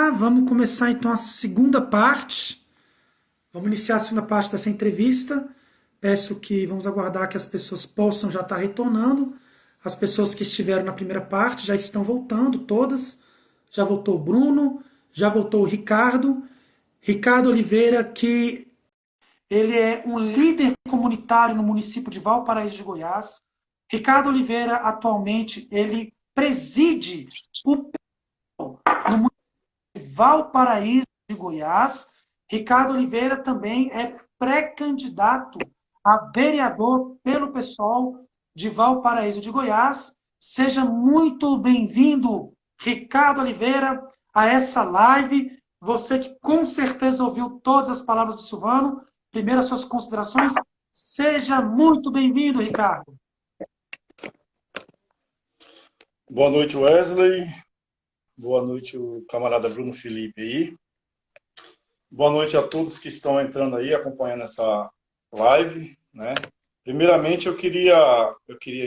Olá, vamos começar então a segunda parte. Vamos iniciar a segunda parte dessa entrevista. Peço que vamos aguardar que as pessoas possam já estar retornando. As pessoas que estiveram na primeira parte já estão voltando, todas. Já voltou o Bruno, já voltou o Ricardo. Ricardo Oliveira, que ele é um líder comunitário no município de Valparaíso de Goiás. Ricardo Oliveira, atualmente, ele preside o no Valparaíso de Goiás. Ricardo Oliveira também é pré-candidato a vereador pelo PSOL de Valparaíso de Goiás. Seja muito bem-vindo, Ricardo Oliveira, a essa live. Você que com certeza ouviu todas as palavras do Silvano. Primeiro, as suas considerações. Seja muito bem-vindo, Ricardo. Boa noite, Wesley. Boa noite, o camarada Bruno Felipe aí. Boa noite a todos que estão entrando aí, acompanhando essa live, né? Primeiramente, eu queria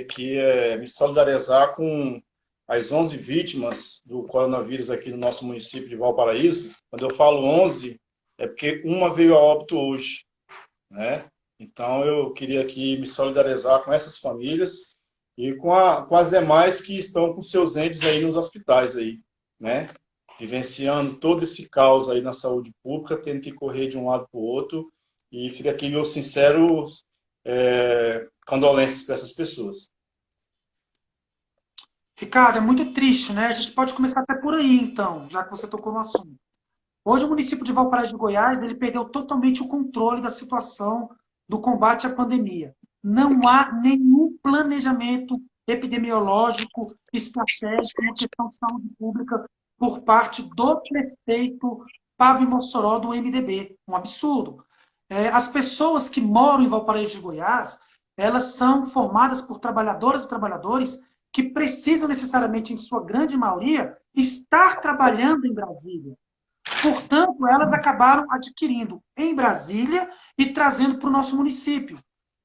aqui me solidarizar com as 11 vítimas do coronavírus aqui no nosso município de Valparaíso. Quando eu falo 11, é porque uma veio a óbito hoje, né? Então, eu queria aqui me solidarizar com essas famílias e com as demais que estão com seus entes aí nos hospitais aí, né? Vivenciando todo esse caos aí na saúde pública, tendo que correr de um lado para o outro, e fica aqui meus sinceros condolências para essas pessoas. Ricardo, é muito triste, né? A gente pode começar até por aí, então, já que você tocou no assunto. Hoje, o município de Valparaíso de Goiás, ele perdeu totalmente o controle da situação do combate à pandemia. Não há nenhum planejamento epidemiológico, estratégico, uma questão de saúde pública por parte do prefeito Pablo Mossoró, do MDB. Um absurdo. As pessoas que moram em Valparaíso de Goiás, elas são formadas por trabalhadoras e trabalhadores que precisam necessariamente, em sua grande maioria, estar trabalhando em Brasília. Portanto, elas acabaram adquirindo em Brasília e trazendo para o nosso município.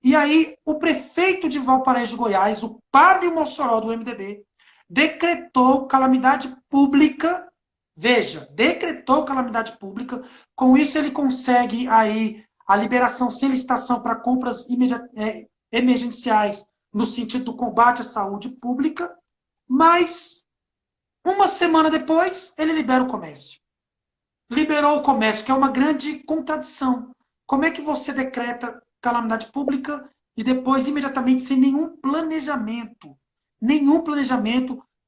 E aí, o prefeito de Valparaíso de Goiás, o Pablo Mossoró, do MDB, decretou calamidade pública. Veja, decretou calamidade pública. Com isso, ele consegue aí a liberação sem licitação para compras emergenciais no sentido do combate à saúde pública. Mas, uma semana depois, ele libera o comércio. Liberou o comércio, que é uma grande contradição. Como é que você decreta calamidade pública e depois, imediatamente, sem nenhum planejamento,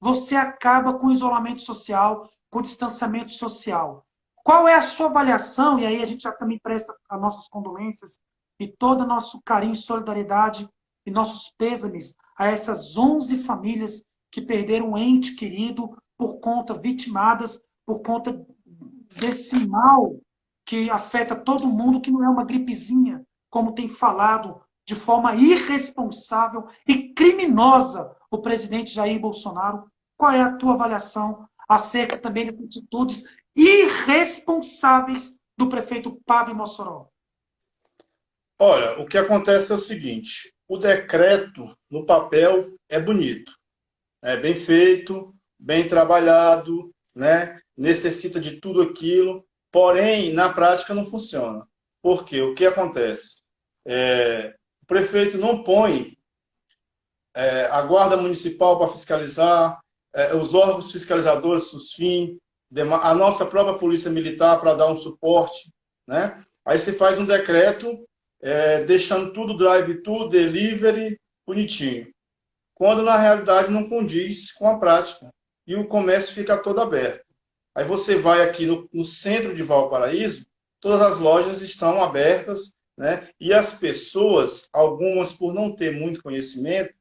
você acaba com o isolamento social, com o distanciamento social? Qual é a sua avaliação? E aí a gente já também presta as nossas condolências e todo o nosso carinho, solidariedade e nossos pêsames a essas 11 famílias que perderam um ente querido por conta, vitimadas, por conta desse mal que afeta todo mundo, que não é uma gripezinha, como tem falado de forma irresponsável e criminosa o presidente Jair Bolsonaro. Qual é a tua avaliação acerca também das atitudes irresponsáveis do prefeito Pablo Mossoró? Olha, o que acontece é o seguinte: o decreto no papel é bonito, é bem feito, bem trabalhado, né? Necessita de tudo aquilo, porém, na prática não funciona. Por quê? O que acontece? O prefeito não põe a guarda municipal para fiscalizar, os órgãos fiscalizadores, SUSFIM, a nossa própria polícia militar para dar um suporte, né? Aí você faz um decreto deixando tudo drive-thru, delivery, bonitinho, quando na realidade não condiz com a prática e o comércio fica todo aberto. Aí você vai aqui no centro de Valparaíso, todas as lojas estão abertas, né? E as pessoas, algumas por não ter muito conhecimento,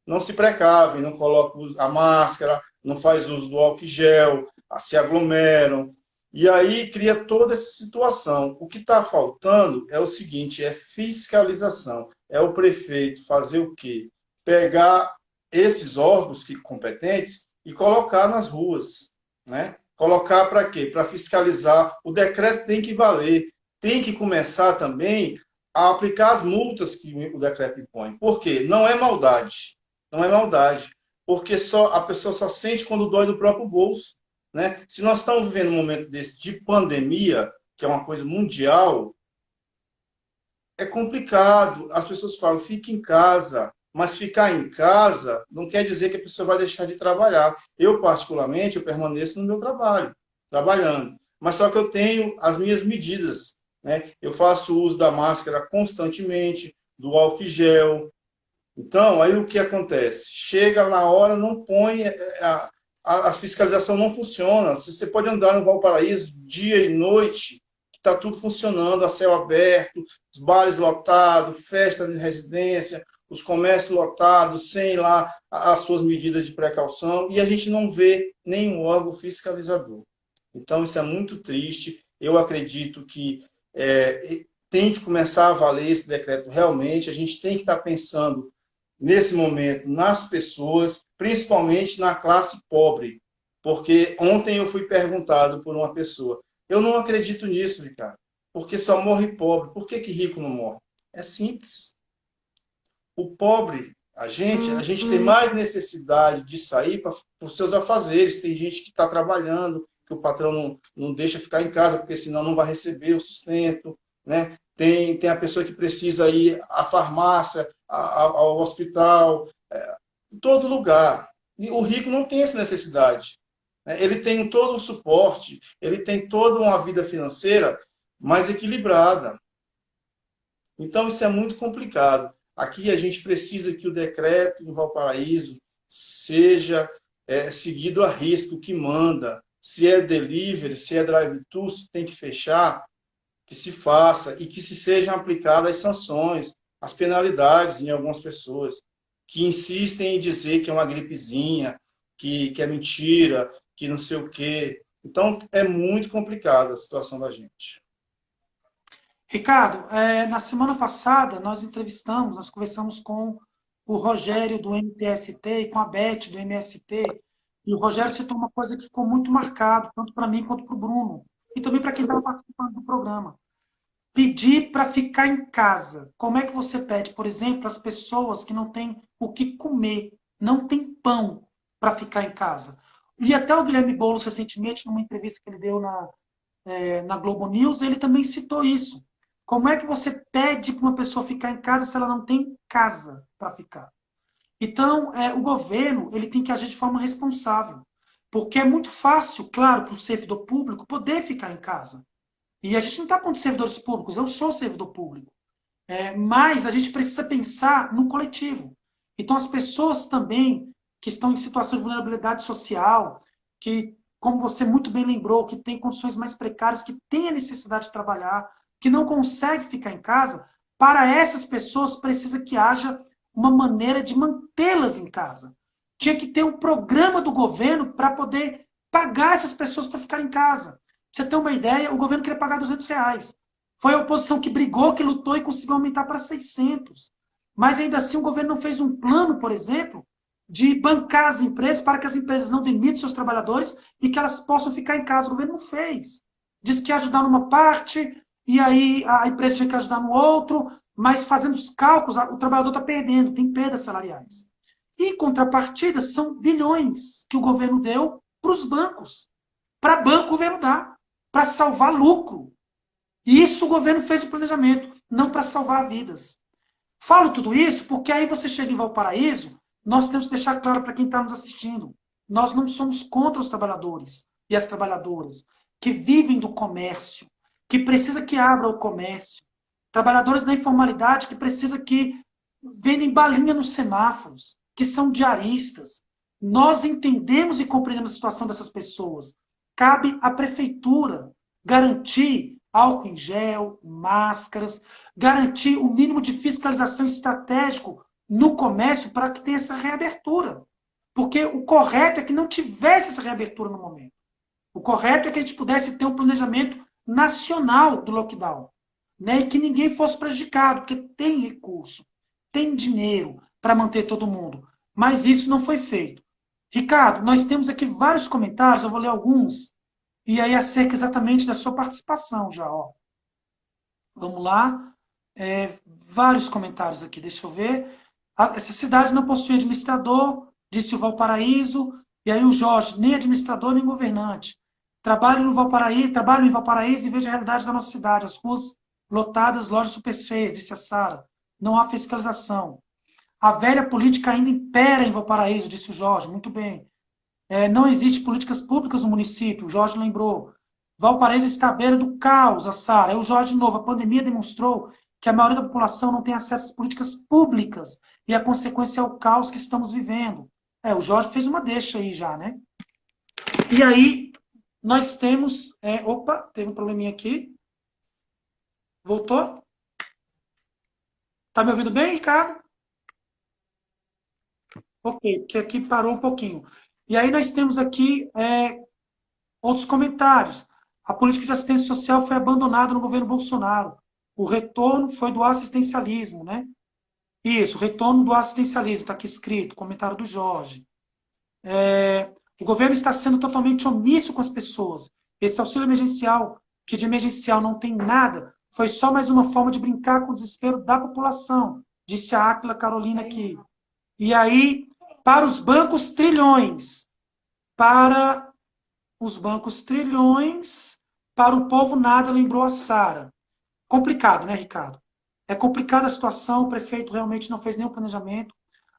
não se precavem, não colocam a máscara, não faz uso do álcool gel, se aglomeram. E aí cria toda essa situação. O que está faltando é o seguinte, é fiscalização. É o prefeito fazer o quê? Pegar esses órgãos competentes e colocar nas ruas, né? Colocar para quê? Para fiscalizar. O decreto tem que valer. Tem que começar também a aplicar as multas que o decreto impõe. Por quê? Não é maldade. Não é maldade. Porque a pessoa só sente quando dói no próprio bolso. né? Se nós estamos vivendo um momento desse de pandemia, que é uma coisa mundial, é complicado. As pessoas falam, fique em casa. Mas ficar em casa não quer dizer que a pessoa vai deixar de trabalhar. Eu, particularmente, eu permaneço no meu trabalho, trabalhando. Mas só que eu tenho as minhas medidas, né? Eu faço uso da máscara constantemente, do álcool gel. Então, aí o que acontece? Chega na hora, não põe, a fiscalização não funciona. Você pode andar no Valparaíso dia e noite, que está tudo funcionando, a céu aberto, os bares lotados, festa de residência, os comércios lotados, sem lá as suas medidas de precaução, e a gente não vê nenhum órgão fiscalizador. Então, isso é muito triste. Eu acredito que tem que começar a valer esse decreto realmente. A gente tem que estar pensando, nesse momento, nas pessoas, principalmente na classe pobre. Porque ontem eu fui perguntado por uma pessoa, eu não acredito nisso, Ricardo, porque só morre pobre. Por que rico não morre? É simples. O pobre, a gente tem mais necessidade de sair para os seus afazeres. Tem gente que está trabalhando, que o patrão não deixa ficar em casa, porque senão não vai receber o sustento, né? Tem a pessoa que precisa ir à farmácia, ao hospital, em todo lugar. E o rico não tem essa necessidade, né? Ele tem todo um suporte, ele tem toda uma vida financeira mais equilibrada. Então, isso é muito complicado. Aqui a gente precisa que o decreto em Valparaíso seja seguido à risca, o que manda. Se é delivery, se é drive-thru, se tem que fechar, que se faça e que se sejam aplicadas as sanções, as penalidades em algumas pessoas que insistem em dizer que é uma gripezinha, que é mentira, que não sei o quê. Então, é muito complicada a situação da gente. Ricardo, na semana passada nós conversamos com o Rogério do MTST e com a Beth do MST, e o Rogério citou uma coisa que ficou muito marcado, tanto para mim quanto para o Bruno, e também para quem estava participando do programa. Pedir para ficar em casa. Como é que você pede, por exemplo, as pessoas que não têm o que comer, não têm pão para ficar em casa? E até o Guilherme Boulos, recentemente, numa entrevista que ele deu na Globo News, ele também citou isso. Como é que você pede para uma pessoa ficar em casa se ela não tem casa para ficar? Então, o governo ele tem que agir de forma responsável, porque é muito fácil, claro, para o servidor público poder ficar em casa. E a gente não está contra os servidores públicos, eu sou servidor público. Mas a gente precisa pensar no coletivo. Então, as pessoas também que estão em situação de vulnerabilidade social, que, como você muito bem lembrou, que têm condições mais precárias, que têm a necessidade de trabalhar, que não conseguem ficar em casa, para essas pessoas precisa que haja uma maneira de mantê-las em casa. Tinha que ter um programa do governo para poder pagar essas pessoas para ficar em casa. Pra você ter uma ideia, o governo queria pagar R$ 200. Foi a oposição que brigou, que lutou e conseguiu aumentar para 600. Mas ainda assim o governo não fez um plano, por exemplo, de bancar as empresas para que as empresas não demitam seus trabalhadores e que elas possam ficar em casa. O governo não fez. Diz que ia ajudar numa parte, e aí a empresa tinha que ajudar no outro, mas fazendo os cálculos, o trabalhador está perdendo, tem perdas salariais. E, em contrapartida, são bilhões que o governo deu para os bancos. Para banco, o governo dá, para salvar lucro. E isso o governo fez o planejamento, não para salvar vidas. Falo tudo isso porque aí você chega em Valparaíso, nós temos que deixar claro para quem está nos assistindo. Nós não somos contra os trabalhadores e as trabalhadoras que vivem do comércio, que precisa que abra o comércio. Trabalhadores da informalidade que precisa que vendem balinha nos semáforos, que são diaristas. Nós entendemos e compreendemos a situação dessas pessoas. Cabe à prefeitura garantir álcool em gel, máscaras, garantir o mínimo de fiscalização estratégico no comércio para que tenha essa reabertura. Porque o correto é que não tivesse essa reabertura no momento. O correto é que a gente pudesse ter um planejamento nacional do lockdown, né? E que ninguém fosse prejudicado, porque tem recurso, tem dinheiro para manter todo mundo. Mas isso não foi feito. Ricardo, nós temos aqui vários comentários, eu vou ler alguns, e aí acerca exatamente da sua participação já. Ó. Vamos lá. Vários comentários aqui, deixa eu ver. Essa cidade não possui administrador, disse o Valparaíso. E aí o Jorge, nem administrador, nem governante. Trabalho em Valparaíso e vejo a realidade da nossa cidade. As ruas lotadas, lojas super cheias, disse a Sara. Não há fiscalização. A velha política ainda impera em Valparaíso, disse o Jorge. Muito bem. Não existe políticas públicas no município, o Jorge lembrou. Valparaíso está à beira do caos, a Sara. Aí o Jorge de novo. A pandemia demonstrou que a maioria da população não tem acesso às políticas públicas e a consequência é o caos que estamos vivendo. O Jorge fez uma deixa aí já, né? E aí, nós temos... opa, teve um probleminha aqui. Voltou? Tá me ouvindo bem, Ricardo? Ok, porque aqui parou um pouquinho. E aí nós temos aqui outros comentários. A política de assistência social foi abandonada no governo Bolsonaro. O retorno foi do assistencialismo, né? Isso, o retorno do assistencialismo, está aqui escrito, comentário do Jorge. O governo está sendo totalmente omisso com as pessoas. Esse auxílio emergencial, que de emergencial não tem nada, foi só mais uma forma de brincar com o desespero da população, disse a Áquila Carolina aqui. E aí, para os bancos, trilhões. Para os bancos, trilhões. Para o povo, nada, lembrou a Sara. Complicado, né, Ricardo? É complicada a situação, o prefeito realmente não fez nenhum planejamento,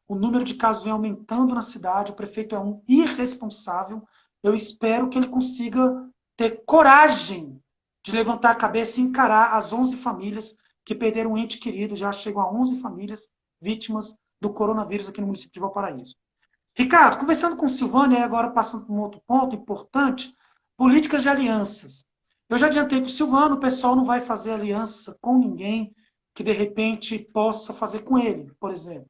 o número de casos vem aumentando na cidade, o prefeito é um irresponsável. Eu espero que ele consiga ter coragem de levantar a cabeça e encarar as 11 famílias que perderam um ente querido, já chegam a 11 famílias vítimas do coronavírus aqui no município de Valparaíso. Ricardo, conversando com Silvânia, e agora passando para um outro ponto importante, políticas de alianças. Eu já adiantei para o Silvano, o pessoal não vai fazer aliança com ninguém que, de repente, possa fazer com ele, por exemplo.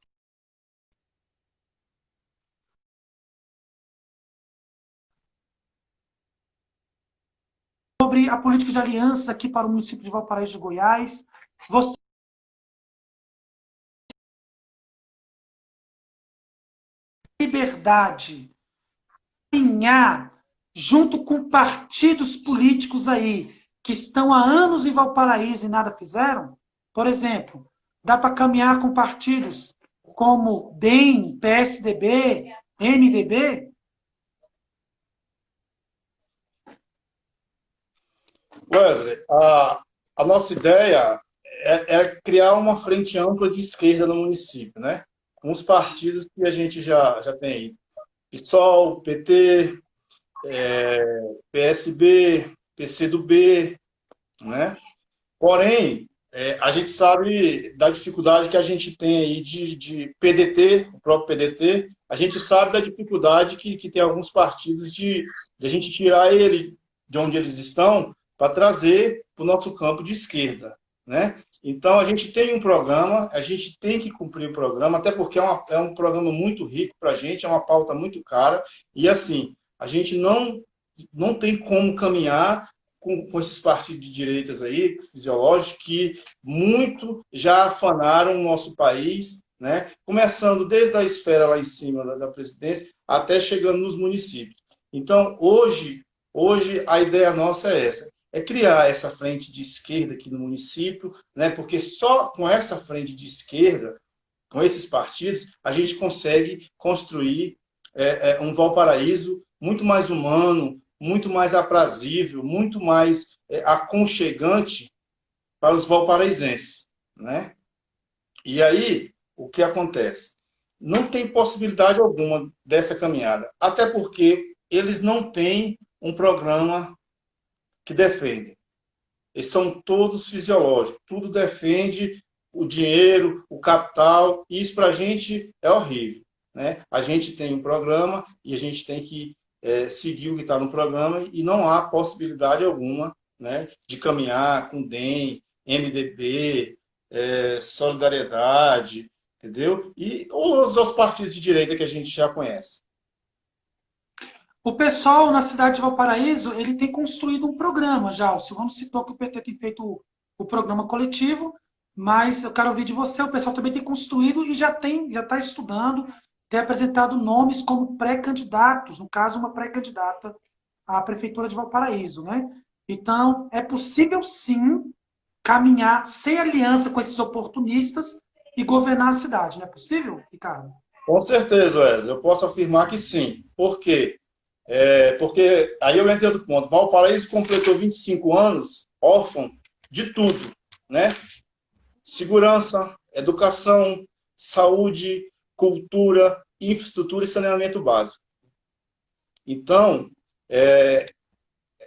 Sobre a política de alianças aqui para o município de Valparaíso de Goiás. Você liberdade caminhar junto com partidos políticos aí que estão há anos em Valparaíso e nada fizeram? Por exemplo, dá para caminhar com partidos como DEM, PSDB, MDB? Wesley, a nossa ideia é criar uma frente ampla de esquerda no município, né? Com os partidos que a gente já tem aí. PSOL, PT, PSB, PCdoB, né? Porém, a gente sabe da dificuldade que a gente tem aí de PDT, o próprio PDT, a gente sabe da dificuldade que tem alguns partidos de a gente tirar ele de onde eles estão para trazer para o nosso campo de esquerda, né? Então, a gente tem um programa, a gente tem que cumprir o programa, até porque é um programa muito rico para a gente, é uma pauta muito cara, e assim, a gente não tem como caminhar com esses partidos de direitas aí, fisiológicos, que muito já afanaram o nosso país, né? Começando desde a esfera lá em cima da presidência, até chegando nos municípios. Então, hoje a ideia nossa é essa, é criar essa frente de esquerda aqui no município, né? Porque só com essa frente de esquerda, com esses partidos, a gente consegue construir um Valparaíso muito mais humano, muito mais aprazível, muito mais aconchegante para os valparaisenses, né? E aí, o que acontece? Não tem possibilidade alguma dessa caminhada, até porque eles não têm um programa que defende. Eles são todos fisiológicos, tudo defende o dinheiro, o capital, e isso para a gente é horrível, né? A gente tem um programa e a gente tem que seguir o que está no programa e não há possibilidade alguma, né, de caminhar com DEM, MDB, Solidariedade, entendeu? E os partidos de direita que a gente já conhece. O pessoal na cidade de Valparaíso, ele tem construído um programa já. O Silvano citou que o PT tem feito o programa coletivo, mas eu quero ouvir de você, o pessoal também tem construído e já está estudando, tem apresentado nomes como pré-candidatos, no caso, uma pré-candidata à Prefeitura de Valparaíso, né? Então, é possível, sim, caminhar sem aliança com esses oportunistas e governar a cidade, não é possível, Ricardo? Com certeza, Wesley. Eu posso afirmar que sim. Por quê? Porque aí eu entrei do ponto. Valparaíso completou 25 anos órfão de tudo, né? Segurança, educação, saúde, cultura, infraestrutura e saneamento básico. Então, é,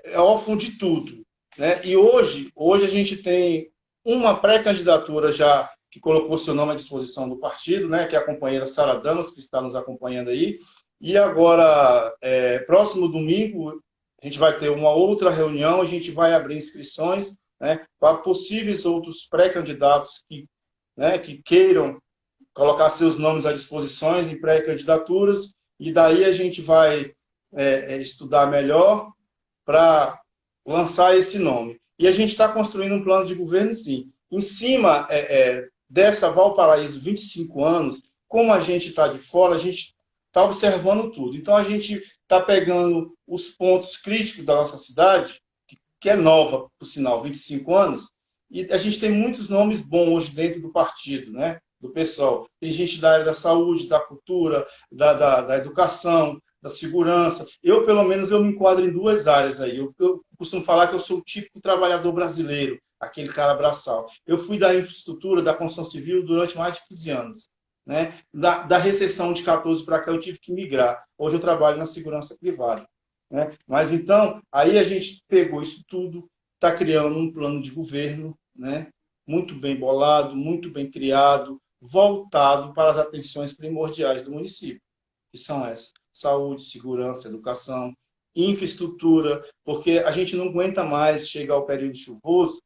é órfão de tudo, né? E hoje a gente tem uma pré-candidatura já que colocou seu nome à disposição do partido, né? Que é a companheira Sara Damas, que está nos acompanhando aí. E agora, próximo domingo, a gente vai ter uma outra reunião, a gente vai abrir inscrições, né, para possíveis outros pré-candidatos que queiram colocar seus nomes à disposição em pré-candidaturas, e daí a gente vai estudar melhor para lançar esse nome. E a gente está construindo um plano de governo, sim. Em cima dessa Valparaíso 25 anos, como a gente está de fora, a gente está observando tudo. Então, a gente está pegando os pontos críticos da nossa cidade, que é nova, por sinal, 25 anos, e a gente tem muitos nomes bons hoje dentro do partido, né? Do pessoal. Tem gente da área da saúde, da cultura, da educação, da segurança. Eu, pelo menos, eu me enquadro em duas áreas aí. Eu costumo falar que eu sou o típico trabalhador brasileiro, aquele cara braçal. Eu fui da infraestrutura, da construção civil durante mais de 15 anos. Né? Da recessão de 14 para cá, eu tive que migrar. Hoje eu trabalho na segurança privada. Né? Mas então, aí a gente pegou isso tudo, está criando um plano de governo, né? Muito bem bolado, muito bem criado, voltado para as atenções primordiais do município, que são essas: saúde, segurança, educação, infraestrutura, porque a gente não aguenta mais chegar ao período chuvoso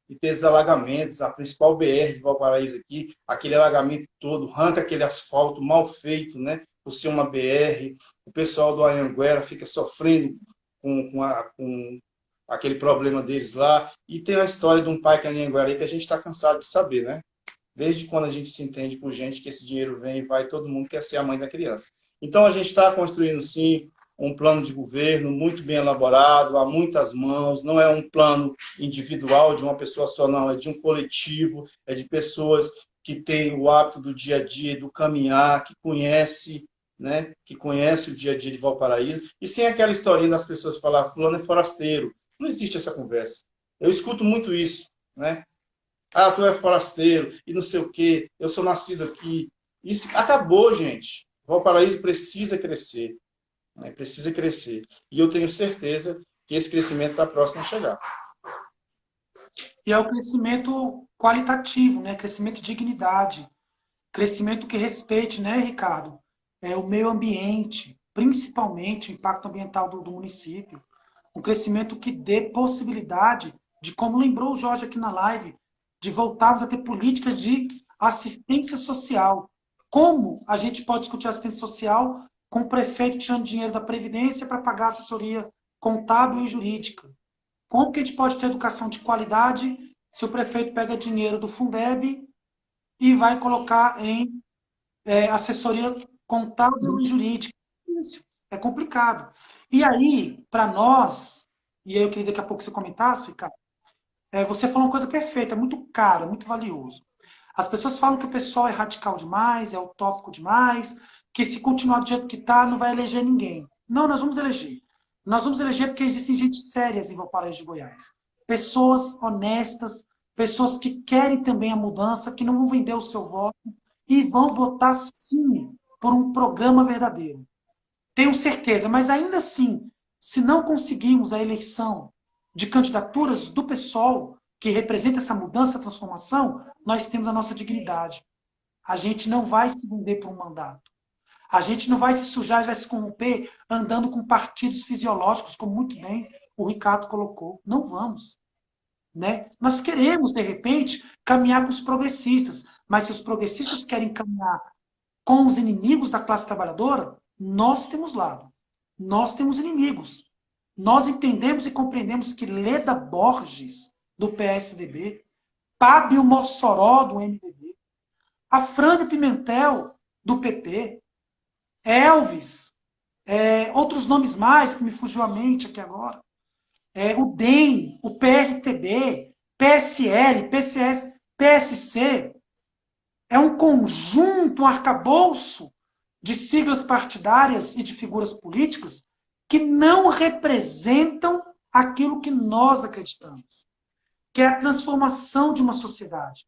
e ter esses alagamentos. A principal BR de Valparaíso aqui, aquele alagamento todo, arranca aquele asfalto mal feito, né? Por ser uma BR, o pessoal do Anhanguera fica sofrendo com aquele problema deles lá. E tem a história de um pai que é Anhanguera aí que a gente está cansado de saber, né? Desde quando a gente se entende por gente que esse dinheiro vem e vai, todo mundo quer ser a mãe da criança. Então, a gente está construindo, sim, um plano de governo muito bem elaborado, a muitas mãos, não é um plano individual de uma pessoa só, não, é de um coletivo, é de pessoas que têm o hábito do dia a dia, do caminhar, que conhece, né, que conhece o dia a dia de Valparaíso, e sem aquela historinha das pessoas falar, fulano é forasteiro. Não existe essa conversa. Eu escuto muito isso, né? Ah, tu é forasteiro, e não sei o quê, eu sou nascido aqui. Isso acabou, gente. Valparaíso precisa crescer, né? Precisa crescer. E eu tenho certeza que esse crescimento está próximo a chegar. E é o crescimento qualitativo, né? Crescimento de dignidade, crescimento que respeite, né, Ricardo? O meio ambiente, principalmente o impacto ambiental do município. Um crescimento que dê possibilidade de, como lembrou o Jorge aqui na live, de voltarmos a ter políticas de assistência social. Como a gente pode discutir assistência social com o prefeito tirando dinheiro da Previdência para pagar assessoria contábil e jurídica? Como que a gente pode ter educação de qualidade se o prefeito pega dinheiro do Fundeb e vai colocar em assessoria contábil e jurídica? Isso é complicado. E aí, para nós, e aí eu queria daqui a pouco que você comentasse, cara, você falou uma coisa perfeita, muito cara, muito valioso. As pessoas falam que o pessoal é radical demais, é utópico demais, que se continuar do jeito que está, não vai eleger ninguém. Não, nós vamos eleger. Nós vamos eleger porque existem gente sérias em Valparaíso de Goiás. Pessoas honestas, pessoas que querem também a mudança, que não vão vender o seu voto e vão votar, sim, por um programa verdadeiro. Tenho certeza, mas ainda assim, se não conseguirmos a eleição de candidaturas do PSOL, que representa essa mudança, transformação, nós temos a nossa dignidade. A gente não vai se vender por um mandato. A gente não vai se sujar, vai se corromper andando com partidos fisiológicos, como muito bem o Ricardo colocou. Não vamos. Né? Nós queremos, de repente, caminhar com os progressistas, mas se os progressistas querem caminhar com os inimigos da classe trabalhadora, nós temos lado. Nós temos inimigos. Nós entendemos e compreendemos que Leda Borges, do PSDB, Fábio Mossoró, do MDB, Afrânio Pimentel, do PP, Elvis, outros nomes mais que me fugiu à mente aqui agora, o DEM, o PRTB, PSL, PCS, PSC, é um conjunto, um arcabouço de siglas partidárias e de figuras políticas que não representam aquilo que nós acreditamos, que é a transformação de uma sociedade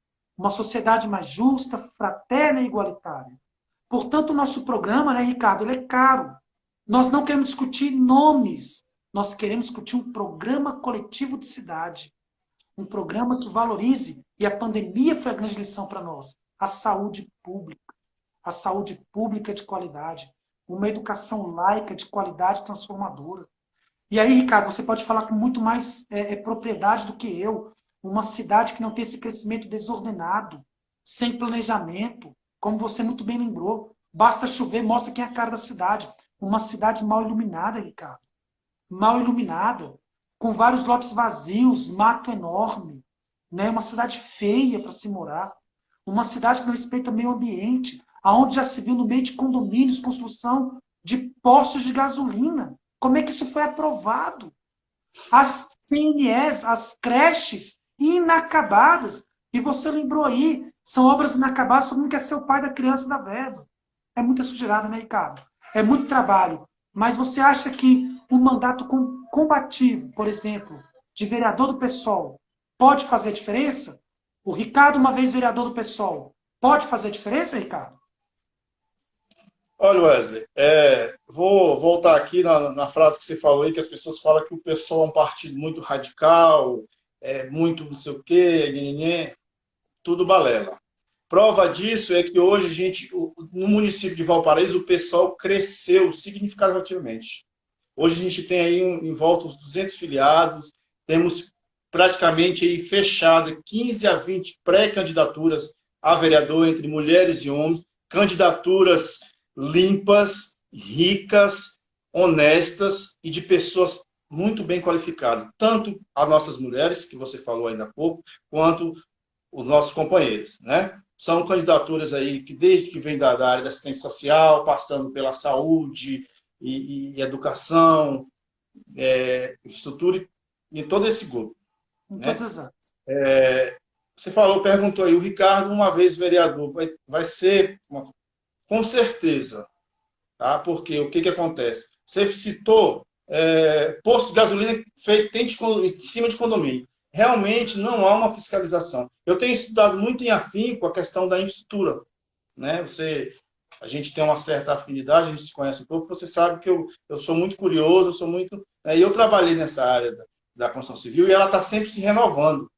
mais justa, fraterna e igualitária. Portanto, o nosso programa, né, Ricardo, ele é caro. Nós não queremos discutir nomes, nós queremos discutir um programa coletivo de cidade, um programa que valorize, e a pandemia foi a grande lição para nós, a saúde pública de qualidade, uma educação laica de qualidade transformadora. E aí, Ricardo, você pode falar com muito mais propriedade do que eu, uma cidade que não tem esse crescimento desordenado, sem planejamento, como você muito bem lembrou, basta chover, mostra quem é a cara da cidade. Uma cidade mal iluminada, Ricardo. Mal iluminada, com vários lotes vazios, mato enorme, né? Uma cidade feia para se morar. Uma cidade que não respeita o meio ambiente, aonde já se viu no meio de condomínios construção de postos de gasolina. Como é que isso foi aprovado? As CNEs, as creches inacabadas. E você lembrou aí, são obras inacabadas, todo mundo quer ser o pai da criança da verba. É muita sujeirada, né, Ricardo? É muito trabalho. Mas você acha que um mandato combativo, por exemplo, de vereador do PSOL, pode fazer diferença? O Ricardo, uma vez vereador do PSOL, pode fazer diferença, Ricardo? Olha, Wesley, vou voltar aqui na frase que você falou aí, que as pessoas falam que o PSOL é um partido muito radical, muito não sei o quê, nhenhenhê, tudo balela. Prova disso é que hoje no município de Valparaíso, o PSOL cresceu significativamente. Hoje a gente tem aí em volta uns 200 filiados, temos praticamente aí fechado 15 a 20 pré-candidaturas a vereador entre mulheres e homens, candidaturas limpas, ricas, honestas e de pessoas muito bem qualificadas, tanto as nossas mulheres, que você falou ainda há pouco, quanto os nossos companheiros, né? São candidaturas aí que desde que vem da área da assistência social, passando pela saúde e educação, infraestrutura, em todo esse grupo. Em Né? todas as Você perguntou aí, o Ricardo, uma vez vereador, vai ser, com certeza, tá? Porque o que acontece? Você citou posto de gasolina feito em cima de condomínio. Realmente não há uma fiscalização. Eu tenho estudado muito em afinco a questão da infraestrutura. Né? A gente tem uma certa afinidade, a gente se conhece um pouco, você sabe que eu sou muito curioso, eu sou muito... E eu trabalhei nessa área da construção civil e ela está sempre se renovando.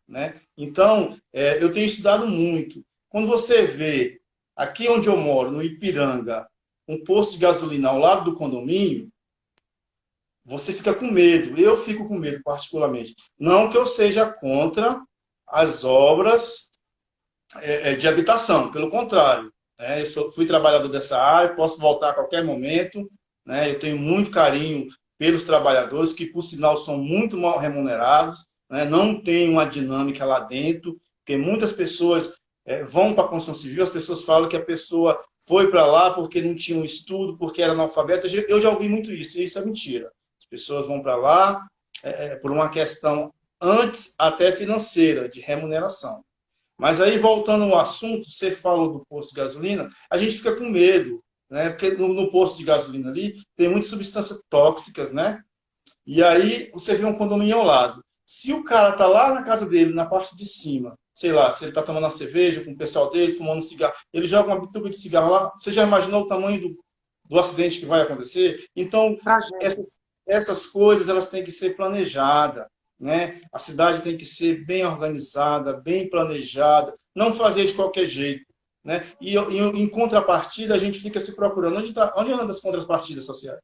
Né? Então, eu tenho estudado muito. Quando você vê, aqui onde eu moro, no Ipiranga, um posto de gasolina ao lado do condomínio, você fica com medo. Eu fico com medo, particularmente. Não que eu seja contra as obras de habitação, pelo contrário. Né? Fui trabalhador dessa área, posso voltar a qualquer momento. Né? Eu tenho muito carinho pelos trabalhadores, que, por sinal, são muito mal remunerados. Né? Não tem uma dinâmica lá dentro, porque muitas pessoas vão para a construção civil, as pessoas falam que a pessoa foi para lá porque não tinha um estudo, porque era analfabeta. Eu já ouvi muito isso, e isso é mentira. As pessoas vão para lá por uma questão antes até financeira, de remuneração. Mas aí, voltando ao assunto, você falou do posto de gasolina, a gente fica com medo, né? Porque no posto de gasolina ali tem muitas substâncias tóxicas, né? E aí você vê um condomínio ao lado. Se o cara tá lá na casa dele, na parte de cima, sei lá, se ele tá tomando uma cerveja com o pessoal dele, fumando um cigarro, ele joga uma bituca de cigarro lá, você já imaginou o tamanho do acidente que vai acontecer? Então, essas coisas, elas têm que ser planejadas, né? A cidade tem que ser bem organizada, bem planejada, não fazer de qualquer jeito, né? E em contrapartida, a gente fica se procurando. Onde anda as contrapartidas sociais?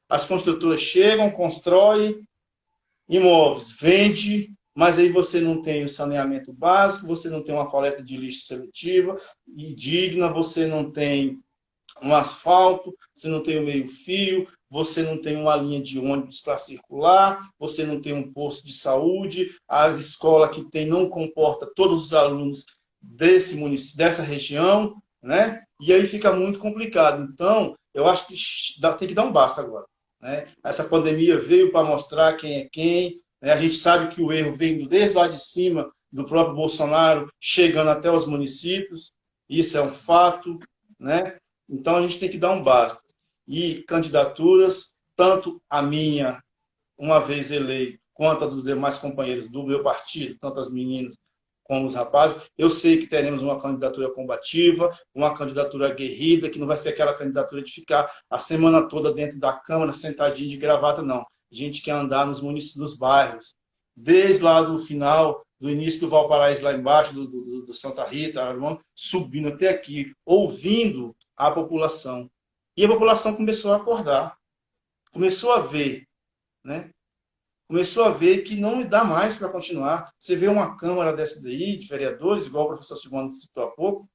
As construtoras chegam, constroem imóveis, vende, mas aí você não tem o saneamento básico, você não tem uma coleta de lixo seletiva e digna, você não tem um asfalto, você não tem o meio-fio, você não tem uma linha de ônibus para circular, você não tem um posto de saúde, as escolas que tem não comporta todos os alunos desse município, dessa região, né? E aí fica muito complicado. Então, eu acho que tem que dar um basta agora. Né? Essa pandemia veio para mostrar quem é quem. Né? A gente sabe que o erro vem desde lá de cima, do próprio Bolsonaro, chegando até os municípios. Isso é um fato. Né? Então a gente tem que dar um basta. E candidaturas, tanto a minha, uma vez eleito, quanto a dos demais companheiros do meu partido, tanto as meninas como os rapazes, eu sei que teremos uma candidatura combativa, uma candidatura aguerrida, que não vai ser aquela candidatura de ficar a semana toda dentro da Câmara, sentadinho de gravata, não. A gente quer andar nos municípios, nos bairros, desde lá do final, do início do Valparaíso, lá embaixo, do Santa Rita, subindo até aqui, ouvindo a população. E a população começou a acordar, começou a ver, né? Começou a ver que não dá mais para continuar. Você vê uma Câmara dessa daí, de vereadores, igual o professor Silvano citou há pouco,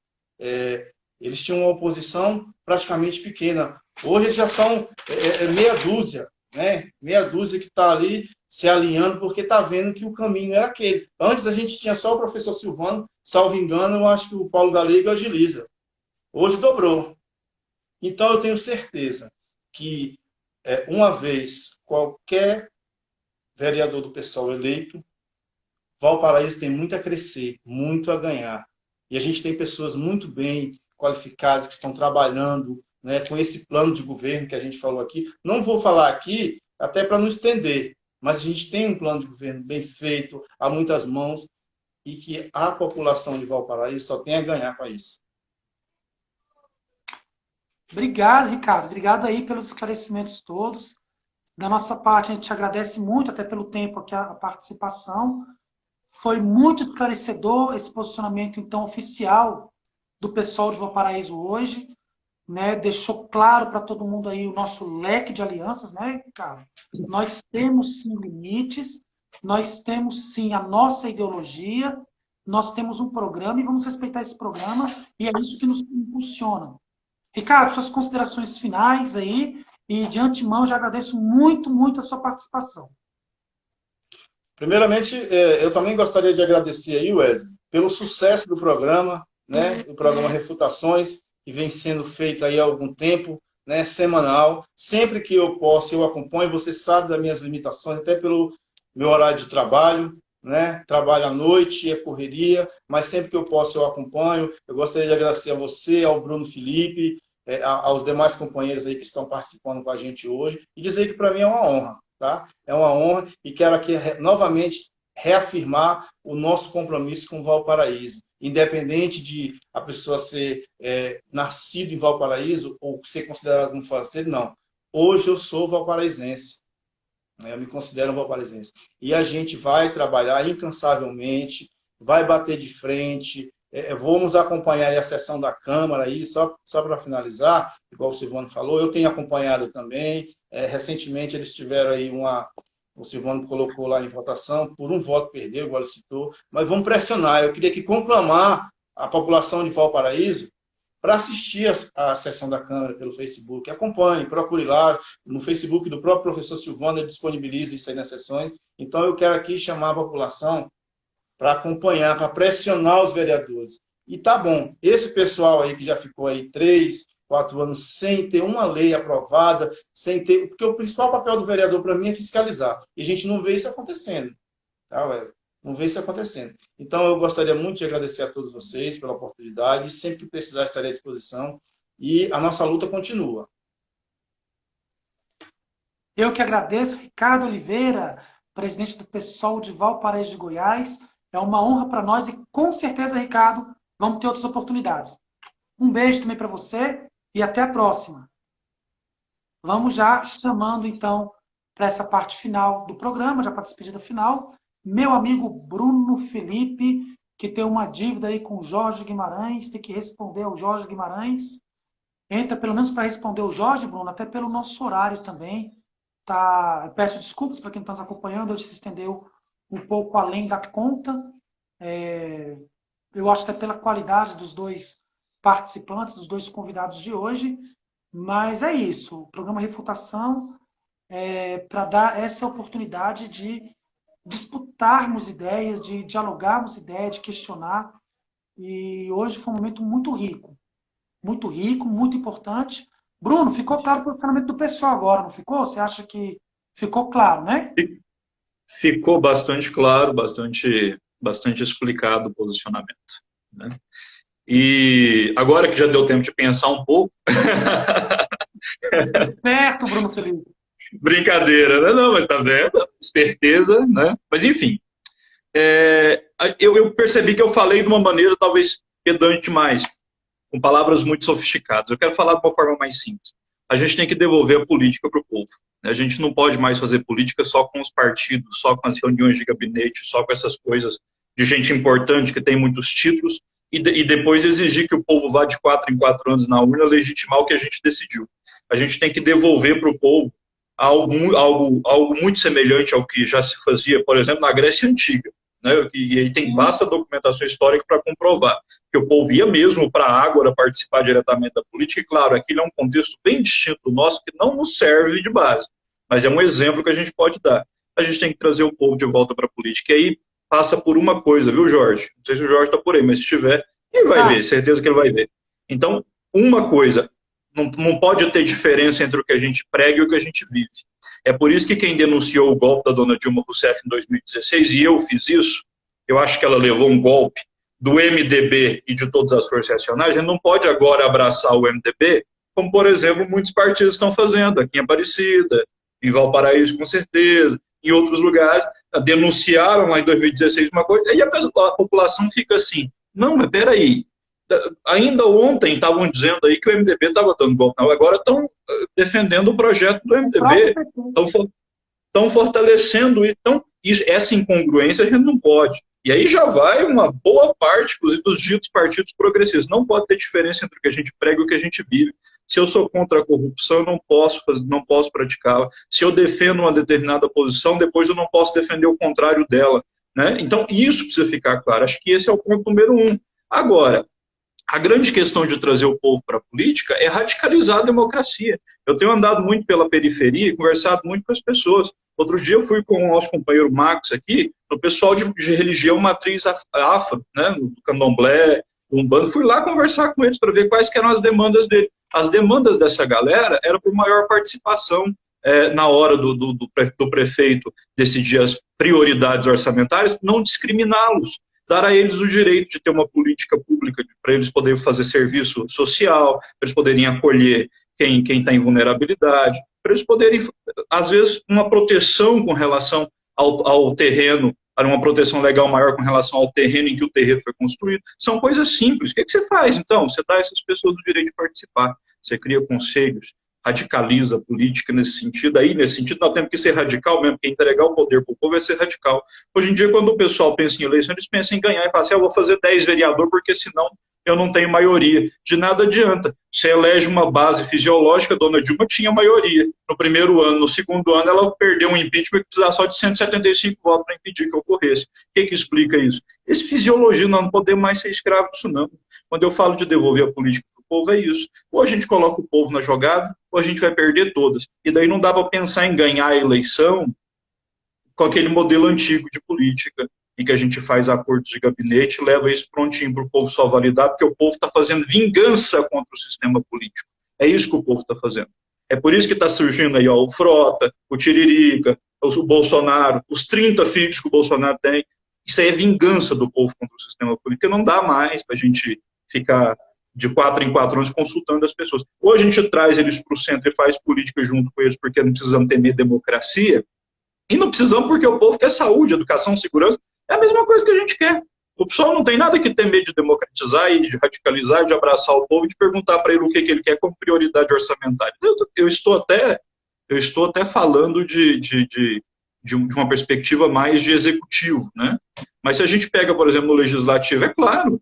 eles tinham uma oposição praticamente pequena. Hoje eles já são meia dúzia, né? Meia dúzia que está ali se alinhando porque está vendo que o caminho era aquele. Antes a gente tinha só o professor Silvano, salvo engano, eu acho que o Paulo Galego agiliza. Hoje dobrou. Então eu tenho certeza que uma vez qualquer vereador do PSOL eleito, Valparaíso tem muito a crescer, muito a ganhar. E a gente tem pessoas muito bem qualificadas que estão trabalhando, né, com esse plano de governo que a gente falou aqui. Não vou falar aqui, até para não estender, mas a gente tem um plano de governo bem feito, a muitas mãos, e que a população de Valparaíso só tem a ganhar com isso. Obrigado, Ricardo. Obrigado aí pelos esclarecimentos todos. Da nossa parte, a gente te agradece muito, até pelo tempo aqui, a participação. Foi muito esclarecedor esse posicionamento, então, oficial do pessoal de Valparaíso hoje, né? Deixou claro para todo mundo aí o nosso leque de alianças, né, cara? Nós temos, sim, limites, nós temos, sim, a nossa ideologia, nós temos um programa e vamos respeitar esse programa, e é isso que nos impulsiona. Ricardo, suas considerações finais aí, e de antemão já agradeço muito, muito a sua participação. Primeiramente, eu também gostaria de agradecer aí, Wesley, pelo sucesso do programa, né? O programa Refutações, que vem sendo feito aí há algum tempo, né? Semanal. Sempre que eu posso, eu acompanho. Você sabe das minhas limitações, até pelo meu horário de trabalho, né? Trabalho à noite, é correria, mas sempre que eu posso, eu acompanho. Eu gostaria de agradecer a você, ao Bruno Felipe, aos demais companheiros aí que estão participando com a gente hoje, e dizer que para mim é uma honra. Tá? É uma honra e quero aqui novamente reafirmar o nosso compromisso com Valparaíso. Independente de a pessoa ser nascido em Valparaíso ou ser considerado um forasteiro, não. Hoje eu sou valparaísense. Né? Eu me considero um valparaísense. E a gente vai trabalhar incansavelmente, vai bater de frente. Vamos acompanhar aí a sessão da Câmara, aí, só para finalizar, igual o Silvano falou, eu tenho acompanhado também. Recentemente eles tiveram aí o Silvano colocou lá em votação, por um voto perdeu, igual ele citou, mas vamos pressionar. Eu queria que conclamar a população de Valparaíso para assistir a sessão da Câmara pelo Facebook. Acompanhe, procure lá, no Facebook do próprio professor Silvano, ele disponibiliza isso aí nas sessões. Então eu quero aqui chamar a população para acompanhar, para pressionar os vereadores. E tá bom, esse pessoal aí que já ficou aí 3, 4 anos sem ter uma lei aprovada, sem ter... Porque o principal papel do vereador, para mim, é fiscalizar. E a gente não vê isso acontecendo. Tá, Wesley? Não vê isso acontecendo. Então, eu gostaria muito de agradecer a todos vocês pela oportunidade. Sempre que precisar, estarei à disposição. E a nossa luta continua. Eu que agradeço, Ricardo Oliveira, presidente do PSOL de Valparaíso de Goiás. É uma honra para nós e, com certeza, Ricardo, vamos ter outras oportunidades. Um beijo também para você e até a próxima. Vamos já chamando, então, para essa parte final do programa, já para a despedida final, meu amigo Bruno Felipe, que tem uma dívida aí com o Jorge Guimarães, tem que responder ao Jorge Guimarães. Entra pelo menos para responder o Jorge, Bruno, até pelo nosso horário também. Tá, peço desculpas para quem está nos acompanhando, hoje se estendeu um pouco além da conta. Eu acho até pela qualidade dos dois participantes, dos dois convidados de hoje, mas é isso. O programa Refutação é para dar essa oportunidade de disputarmos ideias, de dialogarmos ideias, de questionar. E hoje foi um momento muito rico, muito importante. Bruno, ficou claro o posicionamento do pessoal agora, não ficou? Você acha que ficou claro, né? Ficou bastante claro, bastante explicado o posicionamento, né? E agora que já deu tempo de pensar um pouco, Esperto, Bruno Felipe. brincadeira, né? Não, mas tá vendo? Esperteza, né? Mas enfim, eu percebi que eu falei de uma maneira talvez pedante demais, com palavras muito sofisticadas. Eu quero falar de uma forma mais simples. A gente tem que devolver a política para o povo. A gente não pode mais fazer política só com os partidos, só com as reuniões de gabinete, só com essas coisas de gente importante que tem muitos títulos, e depois exigir que o povo vá de 4 em 4 anos na urna legitimar o que a gente decidiu. A gente tem que devolver para o povo algo muito semelhante ao que já se fazia, por exemplo, na Grécia Antiga. Né? E aí tem vasta documentação histórica para comprovar que o povo ia mesmo para a Ágora participar diretamente da política, e claro, aquilo é um contexto bem distinto do nosso, que não nos serve de base, mas é um exemplo que a gente pode dar. A gente tem que trazer o povo de volta para a política, e aí passa por uma coisa, viu, Jorge? Não sei se o Jorge está por aí, mas se estiver, ele vai ver, certeza que ele vai ver. Então, uma coisa, não pode ter diferença entre o que a gente prega e o que a gente vive. É por isso que quem denunciou o golpe da dona Dilma Rousseff em 2016, e eu fiz isso, eu acho que ela levou um golpe do MDB e de todas as forças reacionárias, a gente não pode agora abraçar o MDB, como, por exemplo, muitos partidos estão fazendo, aqui em Aparecida, em Valparaíso, com certeza, em outros lugares, denunciaram lá em 2016 uma coisa, e a população fica assim, não, mas peraí, ainda ontem estavam dizendo aí que o MDB estava dando golpe, não, agora estão defendendo o projeto do MDB, estão fortalecendo, então essa incongruência a gente não pode. E aí já vai uma boa parte, inclusive, dos ditos partidos progressistas. Não pode ter diferença entre o que a gente prega e o que a gente vive. Se eu sou contra a corrupção, eu não posso praticá-la. Se eu defendo uma determinada posição, depois eu não posso defender o contrário dela. Né? Então, isso precisa ficar claro. Acho que esse é o ponto número 1. Agora, a grande questão de trazer o povo para a política é radicalizar a democracia. Eu tenho andado muito pela periferia e conversado muito com as pessoas. Outro dia eu fui com o nosso companheiro Marcos aqui, no pessoal de religião matriz afro, né, do candomblé, do umbanda. Fui lá conversar com eles para ver quais eram as demandas dele. As demandas dessa galera eram por maior participação na hora do prefeito decidir as prioridades orçamentárias, não discriminá-los, dar a eles o direito de ter uma política pública para eles poderem fazer serviço social, para eles poderem acolher quem está em vulnerabilidade, para eles poderem, às vezes, uma proteção com relação ao terreno, uma proteção legal maior com relação ao terreno em que o terreno foi construído. São coisas simples. O que você faz, então? Você dá a essas pessoas o direito de participar. Você cria conselhos, radicaliza a política nesse sentido. Aí, nesse sentido, nós temos que ser radical mesmo, porque entregar o poder para o povo é ser radical. Hoje em dia, quando o pessoal pensa em eleição, eles pensam em ganhar e falam assim, eu vou fazer 10 vereadores, porque senão eu não tenho maioria. De nada adianta. Você elege uma base fisiológica, a dona Dilma tinha maioria no primeiro ano. No segundo ano, ela perdeu um impeachment que precisava só de 175 votos para impedir que ocorresse. O que explica isso? Esse fisiologia, nós não podemos mais ser escravo disso, não. Quando eu falo de devolver a política para o povo, é isso. Ou a gente coloca o povo na jogada, ou a gente vai perder todas. E daí não dá para pensar em ganhar a eleição com aquele modelo antigo de política, em que a gente faz acordos de gabinete, leva isso prontinho para o povo só validar, porque o povo está fazendo vingança contra o sistema político. É isso que o povo está fazendo. É por isso que está surgindo aí o Frota, o Tiririca, o Bolsonaro, os 30 filhos que o Bolsonaro tem. Isso aí é vingança do povo contra o sistema político, não dá mais para a gente ficar de 4 em 4 anos consultando as pessoas. Ou a gente traz eles para o centro e faz política junto com eles, porque não precisamos temer democracia, e não precisamos porque o povo quer saúde, educação, segurança. É a mesma coisa que a gente quer. O pessoal não tem nada que temer de democratizar e de radicalizar, de abraçar o povo e de perguntar para ele o que ele quer como prioridade orçamentária. Eu estou até falando de uma perspectiva mais de executivo, né? Mas se a gente pega, por exemplo, no legislativo, é claro,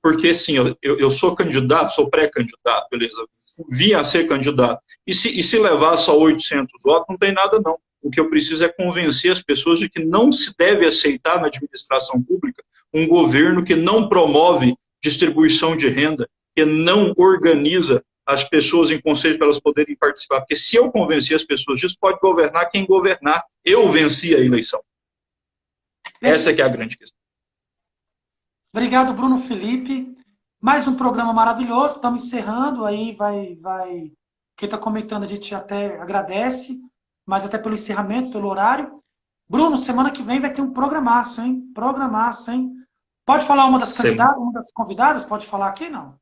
porque assim, eu sou candidato, sou pré-candidato, beleza, vim a ser candidato, e se levar só 800 votos, não tem nada não. O que eu preciso é convencer as pessoas de que não se deve aceitar na administração pública um governo que não promove distribuição de renda, que não organiza as pessoas em conselhos para elas poderem participar. Porque se eu convencer as pessoas disso, pode governar quem governar. Eu venci a eleição. Essa é que é a grande questão. Obrigado, Bruno Felipe. Mais um programa maravilhoso. Estamos encerrando. Aí vai. Quem está comentando, a gente até agradece, mas até pelo encerramento, pelo horário. Bruno, semana que vem vai ter um programaço, hein? Programaço, hein? Pode falar uma das Sem- candidatas, uma das convidadas? Pode falar aqui, não?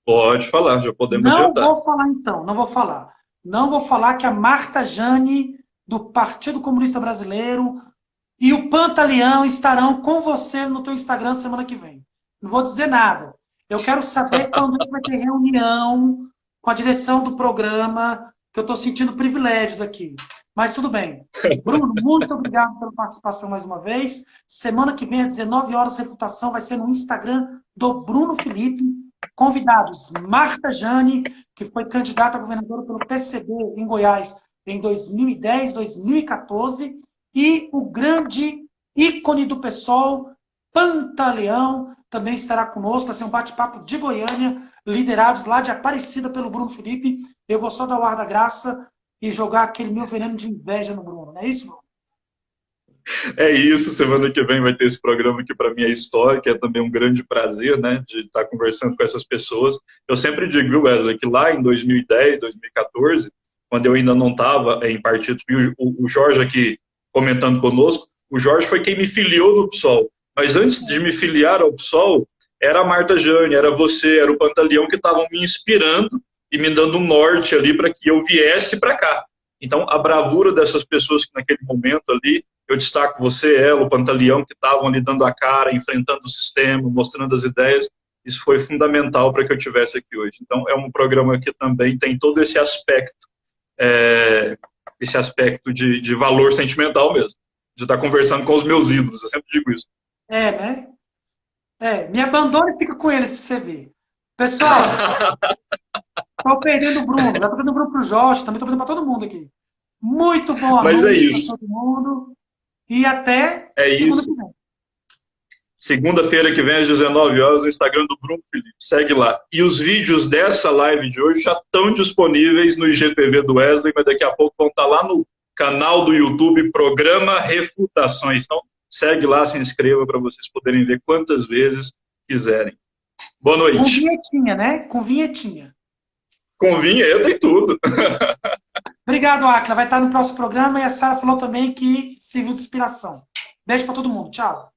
Pode falar, já podemos Não adiantar. vou falar, então, não vou falar. Não vou falar que a Marta Jane, do Partido Comunista Brasileiro, e o Pantaleão estarão com você no teu Instagram semana que vem. Não vou dizer nada. Eu quero saber quando é que vai ter reunião com a direção do programa, que eu estou sentindo privilégios aqui. Mas tudo bem. Bruno, muito obrigado pela participação mais uma vez. Semana que vem, às 19 horas, refutação vai ser no Instagram do Bruno Felipe. Convidados, Marta Jane, que foi candidata a governadora pelo PCB em Goiás em 2010, 2014, e o grande ícone do PSOL, Pantaleão, também estará conosco. Vai ser um bate-papo de Goiânia, liderados lá de Aparecida pelo Bruno Felipe. Eu vou só dar o ar da graça e jogar aquele meu veneno de inveja no Bruno. Não é isso, Bruno? É isso, semana que vem vai ter esse programa que para mim é histórico, é também um grande prazer, né, de estar conversando com essas pessoas. Eu sempre digo, viu, Wesley, que lá em 2010, 2014, quando eu ainda não estava em partidos, e o Jorge aqui comentando conosco, o Jorge foi quem me filiou no PSOL, mas antes de me filiar ao PSOL, era a Marta Jane, era você, era o Pantaleão que estavam me inspirando e me dando um norte ali para que eu viesse para cá. Então, a bravura dessas pessoas que naquele momento ali, eu destaco você, ela, o Pantaleão, que estavam ali dando a cara, enfrentando o sistema, mostrando as ideias. Isso foi fundamental para que eu estivesse aqui hoje. Então, é um programa que também tem todo esse aspecto de valor sentimental mesmo, de estar conversando com os meus ídolos. Eu sempre digo isso. Né? Me abandona e fica com eles para você ver. Pessoal, estou perdendo o Bruno. Já estou perdendo o Bruno para o Jorge, também estou perdendo para todo mundo aqui. Muito boa Mas noite é isso. para todo mundo. E até É segunda isso. que vem. Segunda-feira que vem, às 19 horas, no Instagram do Bruno Felipe. Segue lá. E os vídeos dessa live de hoje já estão disponíveis no IGTV do Wesley, mas daqui a pouco vão estar lá no canal do YouTube, Programa Refutações. Então, segue lá, se inscreva para vocês poderem ver quantas vezes quiserem. Boa noite. Com vinhetinha, né? Com vinhetinha. Com vinheta e tudo. Obrigado, Akla. Vai estar no próximo programa e a Sara falou também que serviu de inspiração. Beijo para todo mundo. Tchau.